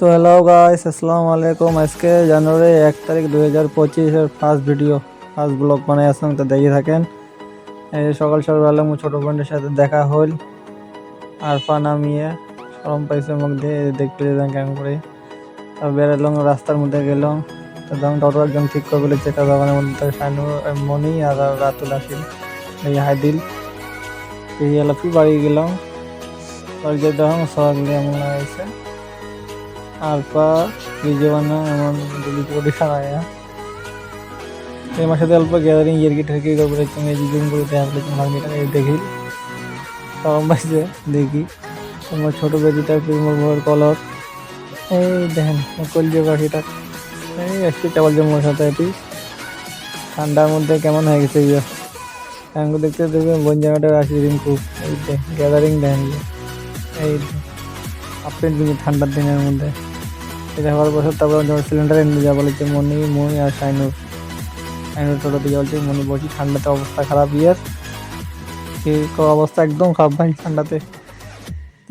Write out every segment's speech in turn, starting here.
তো hello guys, আসসালামু আলাইকুম। আজকে জানুয়ারি 1 তারিখ 2025 ফার্স্ট ভিডিও, ফার্স্ট ব্লগ বানাই আসলাম, তো দেখে থাকেন। এই সকাল সকাল আমার ছোটো বোনের সাথে দেখা হল। আরফা নামিয়ে সরম পাইছে মুখ দিয়ে দেখতে যেতাম কেমন করে। বেরোলাম, রাস্তার মধ্যে গেলাম, তো তখন টোটো একদম ঠিক করে বলেছে কাজ দোকানের মধ্যে শানু মনি আর রাতুল আসিল, এই হাইদিল এই এলাপি বাড়ি গেলাম। বাড়ি যেতে তখন সকালে এমন লাগাইছে আরফা বিজয়বানা এমন দুটি কোটি সারায়া এই মাসে অল্প গ্যাদারিং ইয়ারকি ঠেকি করে বলেছেন এই জুম করে দেখা বলেছেন ভাগ্নিটা দেখি সরম পাইছে। দেখি তোমার ছোটো বেটিটা প্রেমর কলর এই দেখেন কলজে পাখিটা এই আসছে চাবল জম্মুর সাথে এটি ঠান্ডার মধ্যে কেমন হয়ে গেছে ইয়ে ট্যাঙ্কু দেখতে দেখবে বন জায়গাটা আসি রিঙ্কু এই গ্যাদারিং দেখেন এই আপেল দিন ঠান্ডার দিনের মধ্যে এটা হওয়ার বছর। তারপর যখন সিলিন্ডার এনে যা বলেছে মনি আর শাইনুর টোটো দিয়ে বলছে মনি বলছি ঠান্ডাতে অবস্থা খারাপ ইয়ার কি অবস্থা একদম খারাপ ভাই ঠান্ডাতে।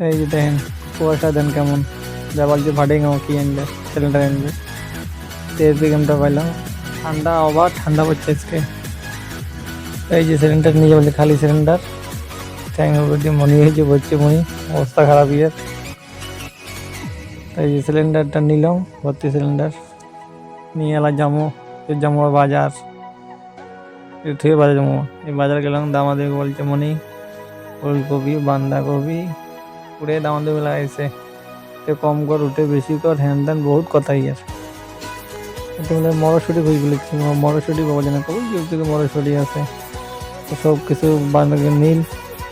এই যে দেখেন কুয়াশা দেন কেমন যা বলছে ভাড়ে কেমন কি এনবে সিলিন্ডার এনবে তেজ গেমটা পাইলাম ঠান্ডা আবার ঠান্ডা পড়ছে আজকে। এই যে সিলিন্ডার নিয়ে বলছে খালি সিলিন্ডার ট্যাঙ্কের মনি হয়েছে বলছে মনি অবস্থা খারাপ ইয়ার। এই যে সিলিন্ডারটা নিলাম ভর্তি সিলিন্ডার নিয়ে এলাম যাবো বাজার থেকে বাজার যাবো। এই বাজার গেলাম দামাদেবী বলছে মনি ফুলকপি বাঁধাকপি পুরে দামাদেবী লাগাইছে তো কম কর উঠে বেশি কর হ্যান ত্যান বহুত কথাই আর বলে মরশুটি খুঁজে বলেছি মরশুটি পাওয়া যায় না কবি থেকে মরশুটি আছে তো সব কিছু বাঁধাকপি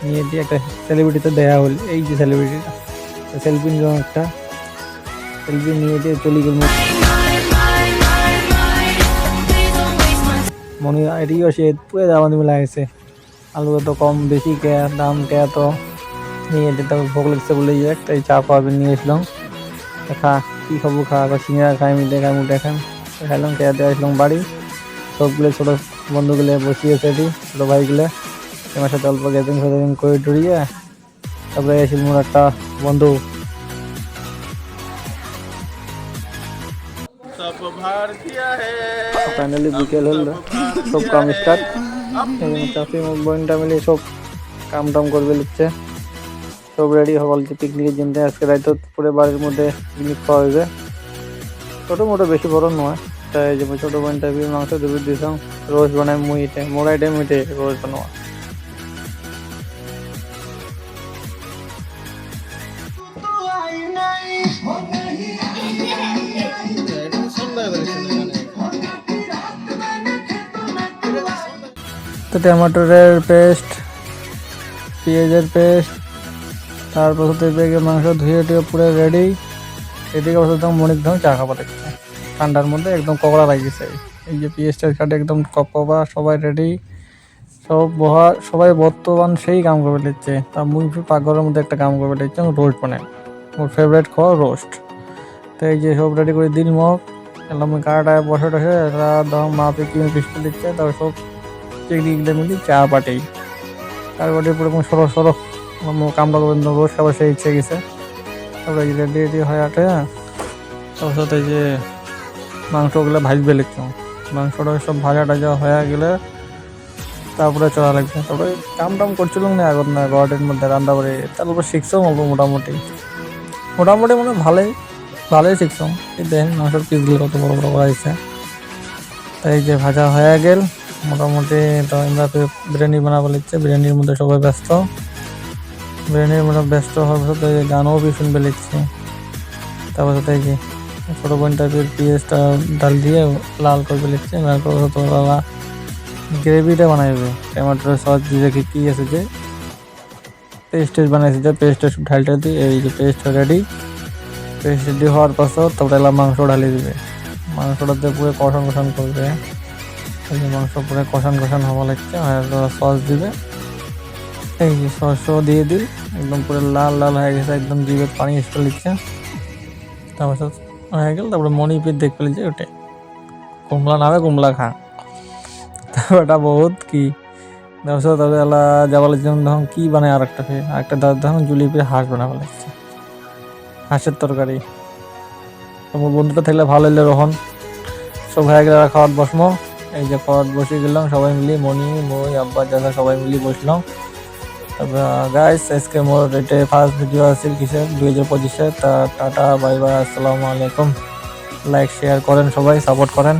নিয়ে দিয়ে একটা সেলিব্রিটিতে দেওয়া হল। এই যে সেলিব্রিটিটা সেলফি নিলাম একটা সেলফি নিয়ে দিয়ে চলে গেল মনে এটিও সে পুরো দাম লাগাইছে আলু তো কম বেশি কে দাম কে তো নিয়ে যেতে ভোগ লাগছে বলে একটাই চা পাবেন নিয়ে এসলাম খা কী খাবো খা আবার সিঙ্গারা খাই মিটে খাই মুটে খাইলাম খেয়ে দিয়ে আসলাম বাড়ি। সবগুলো ছোটো বন্ধুগুলো বসিয়েছে এটি ছোটো ভাইগুলো আমার সাথে অল্প গ্যাদারিং করে টুরিয়ে তারপরে এসেছিল মোর একটা বন্ধু ফাইনালি বিকেল হল সব কাম স্টার্ট চাষি বোনটা মিলে সব কাম টাম করবে লিখছে সব রেডি হওয়া বলছে পিকনিকের জন্য। আজকে রাইতে পুরো বাড়ির মধ্যে পিকনিক খাওয়া হয়েছে ছোটো মোটো বেশি বড় নয় তাই যে ছোটো বোনটা মাংস দুপুর দিয়েছিলাম রোজ বানায় মুইটে মোড়াইটে মুইটে রোজ বানাওয়া। তো টমেটোর পেস্ট পেঁয়াজের পেস্ট তারপর হতে বেগে মাংস ধুয়ে টুয়ে পুরো রেডি। এদিকে বসে তখন মনিক ধরুন চা খাবার দেখছে ঠান্ডার মধ্যে একদম ককড়া লাগিয়েছে। এই যে পেঁয়াজটার কাটে একদম কপা সবাই রেডি সব সবাই বর্তমান সেই কাম করে নিচ্ছে তা মুই পাকঘরের মধ্যে একটা কাম করে নিচ্ছে রোস্ট বানায় ওর ফেভারিট খাওয়া রোস্ট। তো এই যে সব রেডি করে দিল মগ এলাম কাটায় বসে টসে ধর মাপে কি পিস্টল দিচ্ছে তারপর সব চেকডিগুলো মিলি চা পাটি চার পাটি পুরো সরো কামটা করবেন রোজ খাবার সেই ইচ্ছে গেছে। তারপরে রেডি হয়ে আটে তার সাথে যে মাংসগুলো ভাজবে লিখতাম মাংসটা সব ভাজা টাজা হয়ে গেলে তারপরে চলা লাগবে। তারপরে কাম টাম করছিলাম না আগত না গার্ডের মধ্যে রান্না করে তারপর শিখছাম অল্প মোটামুটি মানে ভালোই শিখছাম। এই দেখেন মাংসের পিসগুলো কত বড় বড় করা হয়েছে। তাই যে ভাজা হয়ে গেল মোটামুটি তো আমরা বিরিয়ানি বানাবো লিখছে বিরিয়ানির মধ্যে সবাই ব্যস্ত বিরিয়ানির মধ্যে ব্যস্ত হওয়ার সাথে গানও বি শুনবে লিখছে। তারপর সাথে যে ছোটো বোনটা পেঁয়াজটা ডাল দিয়ে লাল করবে লিখছে তোলা গ্রেভিটা বানাইবে টমেটোর সস দিয়ে কি আছে যে পেস্ট বানাইছে যে পেস্ট ঢালটা দিয়ে এই যে পেস্ট রেডি পেস্ট রেডি হওয়ার পর তারপরে এলাম মাংস ঢালিয়ে দেবে মাংসটা দিয়ে পুরো কষান করবে। এই যে মাংস পুরো কষান হওয়া লাগছে আর সস দিবে এই যে সসও দিয়ে দিল একদম পুরো লাল হয়ে গেছে একদম জিভে পানি এসে লিখছে। তারপর হয়ে গেল তারপরে মনি পিঠ দেখতে লিখছে ওটে কুমলা নামে কুমলা খা তারপর এটা বহুত কি তারপরে এলা যাবার তখন কি বানায় আরেকটা দাদা তখন জুলিপির হাঁস বানাবো লাগছে হাঁসের তরকারি মোর বন্ধুটা থাকলে ভালো হইলে রোহন সব হয়ে গেলে খাওয়াত বসমো। এই যে খাওয়াত বসে গেলাম সবাই মিলি, মনি মই আব্বা দাদা সবাই মিলি বসলাম। তারপর গাইস আজকে মোর এটা ফার্স্ট ভিডিও আছে কিসের 2025-এ। তা টাটা বাই বাই, আসসালামু আলাইকুম। লাইক শেয়ার করেন, সবাই সাপোর্ট করেন।